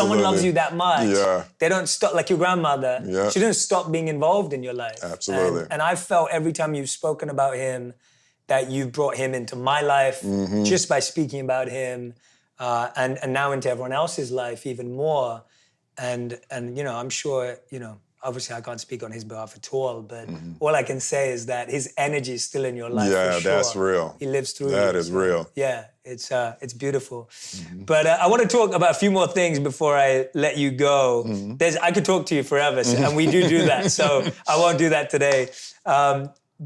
someone loves you that much, Yeah. they don't stop, like your grandmother, Yeah. she didn't stop being involved in your life. Absolutely. And I've felt every time you've spoken about him that you've brought him into my life just by speaking about him, and now into everyone else's life even more. And you know, I'm sure, you know, obviously I can't speak on his behalf at all, but all I can say is that his energy is still in your life, Yeah, for sure. that's real. He lives through you. That is real. Yeah, it's beautiful. But I want to talk about a few more things before I let you go. I could talk to you forever, and we do that, so I won't do that today.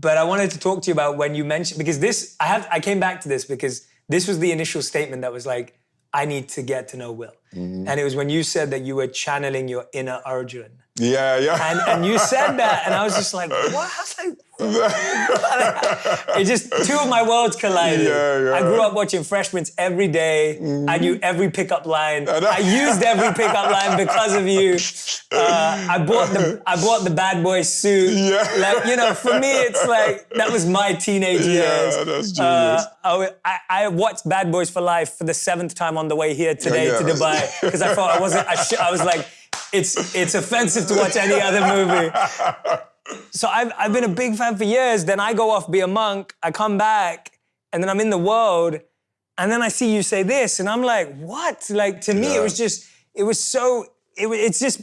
But I wanted to talk to you about when you mentioned, because I came back to this because this was the initial statement that was like, I need to get to know Will. And it was when you said that you were channeling your inner Arjun. Yeah. And you said that, and I was just like, what? I was like, it just, two of my worlds collided. Yeah. I grew up watching Fresh Prince every day. I knew every pickup line. I used every pickup line because of you. I bought the bad boy suit. Yeah. Like, you know, for me, it's like, that was my teenage years. Yeah, that's genius. I watched Bad Boys for Life for the 7th time on the way here today to Dubai, because I thought I was like, it's offensive to watch any other movie. So I've been a big fan for years. Then I go off, be a monk, I come back, and then I'm in the world, and then I see you say this, and I'm like, what? Like, to me, it's just,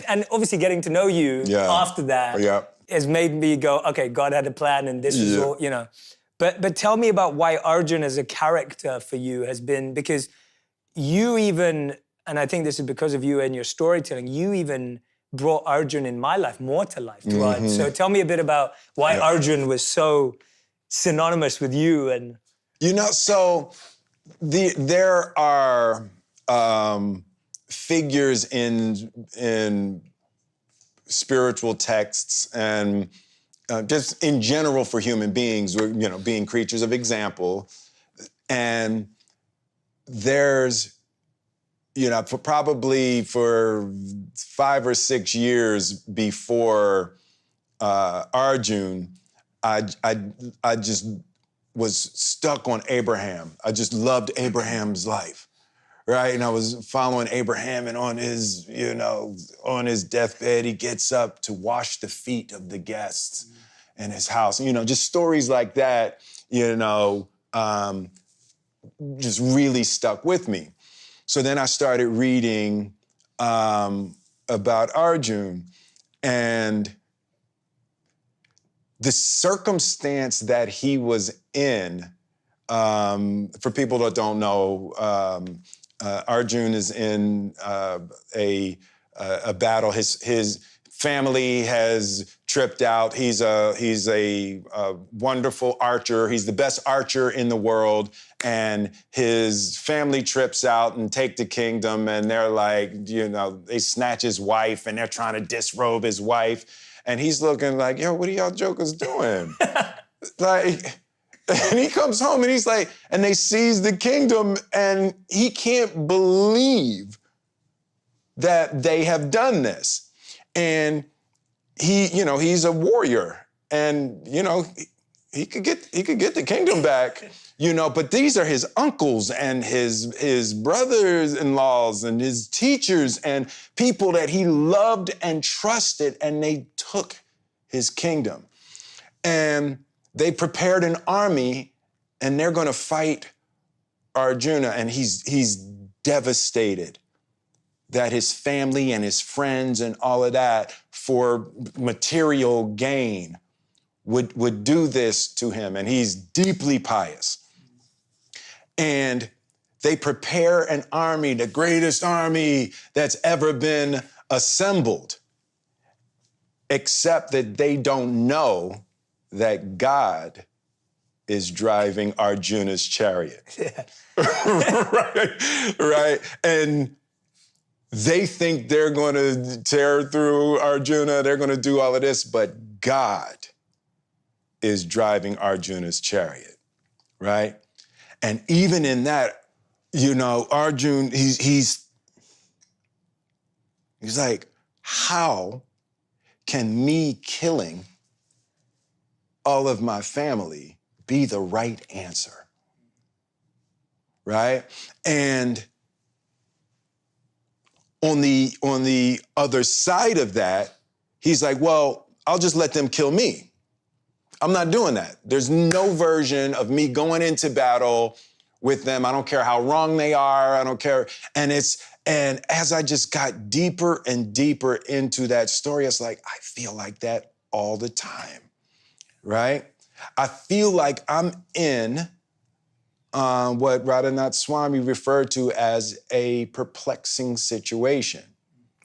and obviously getting to know you after that has made me go, okay, God had a plan, and this was all, you know. But tell me about why Arjun as a character for you has been, because you even, and I think this is because of you and your storytelling, you even brought Arjun in my life more to life. So tell me a bit about why Arjun was so synonymous with you. And you know, so there are figures in spiritual texts and just in general for human beings, you know, being creatures of example, and there's, you know, probably for 5 or 6 years before Arjun, I just was stuck on Abraham. I just loved Abraham's life, right? And I was following Abraham, and on his, you know, on his deathbed, he gets up to wash the feet of the guests in his house. You know, just stories like that, you know, just really stuck with me. So then I started reading about Arjun, and the circumstance that he was in, for people that don't know, Arjun is in a battle. His family has tripped out. He's a wonderful archer. He's the best archer in the world. And his family trips out and take the kingdom. And they're like, you know, they snatch his wife, and they're trying to disrobe his wife. And he's looking like, yo, what are y'all jokers doing? Like, and he comes home and he's like, and they seize the kingdom, and he can't believe that they have done this. And he, you know, he's a warrior, and, you know, he could get the kingdom back, you know, but these are his uncles and his brothers-in-laws and his teachers and people that he loved and trusted, and they took his kingdom. And they prepared an army, and they're gonna fight Arjuna, and he's devastated that his family and his friends and all of that for material gain would do this to him, and he's deeply pious. And they prepare an army, the greatest army that's ever been assembled, except that they don't know that God is driving Arjuna's chariot. right? And they think they're going to tear through Arjuna, they're going to do all of this, but God is driving Arjuna's chariot, right? And even in that, you know, Arjun, he's like, how can me killing all of my family be the right answer, right? And on the other side of that, he's like, well, I'll just let them kill me. I'm not doing that. There's no version of me going into battle with them. I don't care how wrong they are. I don't care. And as I just got deeper and deeper into that story, it's like, I feel like that all the time, right? I feel like I'm in what Radhanath Swami referred to as a perplexing situation.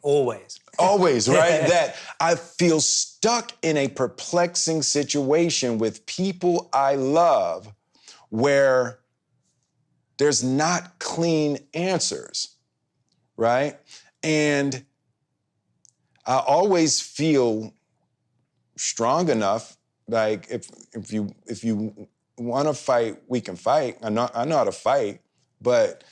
Always. Always, right? That I feel stuck in a perplexing situation with people I love where there's not clean answers, right? And I always feel strong enough, like if you want to fight, we can fight. I know how to fight, but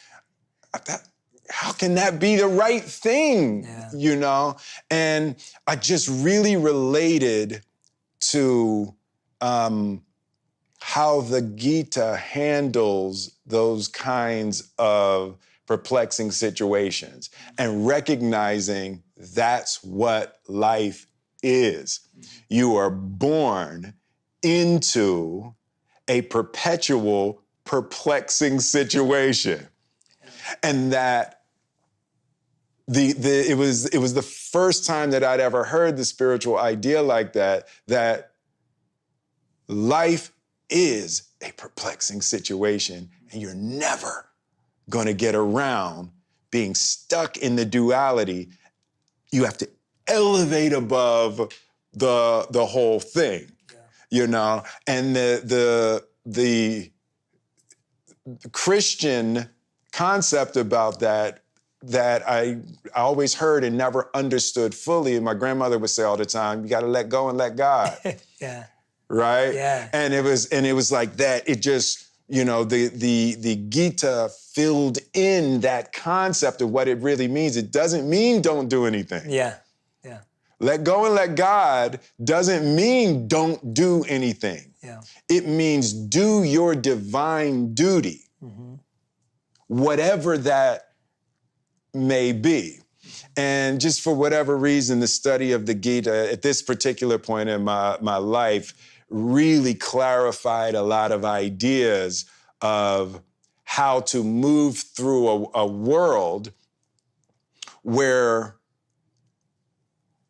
how can that be the right thing, you know? And I just really related to how the Gita handles those kinds of perplexing situations and recognizing that's what life is. You are born into a perpetual perplexing situation. And that it was the first time that I'd ever heard the spiritual idea like that life is a perplexing situation, and you're never going to get around being stuck in the duality. You have to elevate above the whole thing, you know? And the Christian concept about that I always heard and never understood fully, and my grandmother would say all the time, you got to let go and let God. Yeah. Right? Yeah. And it was like that. It just, you know, the Gita filled in that concept of what it really means. It doesn't mean don't do anything. Yeah. Yeah. Let go and let God doesn't mean don't do anything. Yeah. It means do your divine duty, whatever that may be. And just for whatever reason, the study of the Gita at this particular point in my life really clarified a lot of ideas of how to move through a world where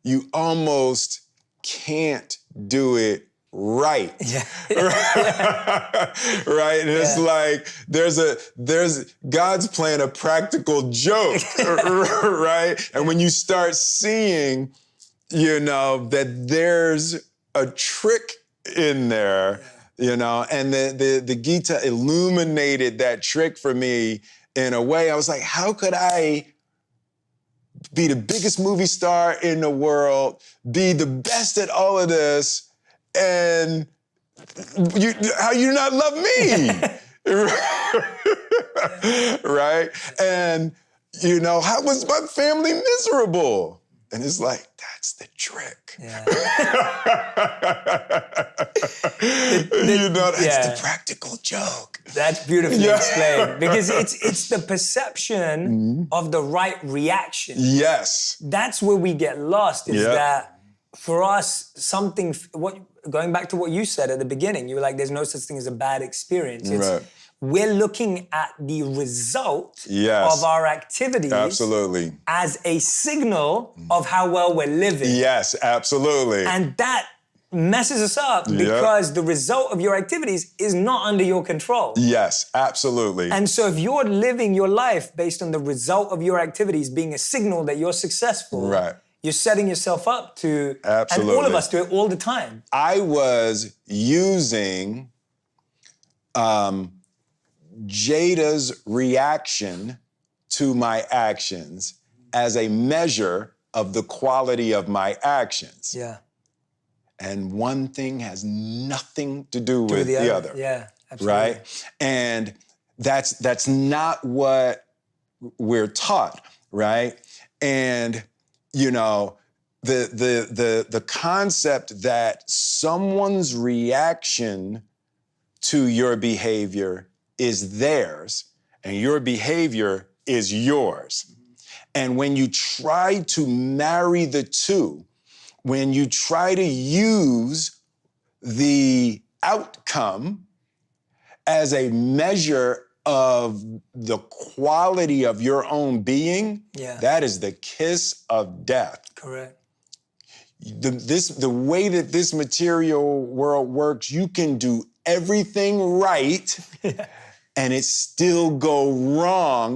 you almost can't do it right. Yeah. Right? And it's like there's God's playing a practical joke, right? And when you start seeing, you know, that there's a trick in there, you know, and the Gita illuminated that trick for me in a way. I was like, how could I be the biggest movie star in the world, be the best at all of this, and how you not love me? Right? And, you know, how was my family miserable? And it's like, that's the trick. Yeah. You know, that's the practical joke. That's beautifully explained. Because it's the perception of the right reaction. Yes. That's where we get lost, is that for us, going back to what you said at the beginning, you were like, there's no such thing as a bad experience. Right. We're looking at the result of our activities as a signal of how well we're living. Yes, absolutely. And that messes us up because the result of your activities is not under your control. Yes, absolutely. And so if you're living your life based on the result of your activities being a signal that you're successful, you're setting yourself up to, and all of us do it all the time. I was using Jada's reaction to my actions as a measure of the quality of my actions. Yeah. And one thing has nothing to do with the other. Yeah, absolutely. Right? And that's not what we're taught, right? And, you know, the concept that someone's reaction to your behavior is theirs, and your behavior is yours. And when you try to marry the two, when you try to use the outcome as a measure of the quality of your own being, that is the kiss of death. Correct. The way that this material world works, you can do everything right and it still go wrong.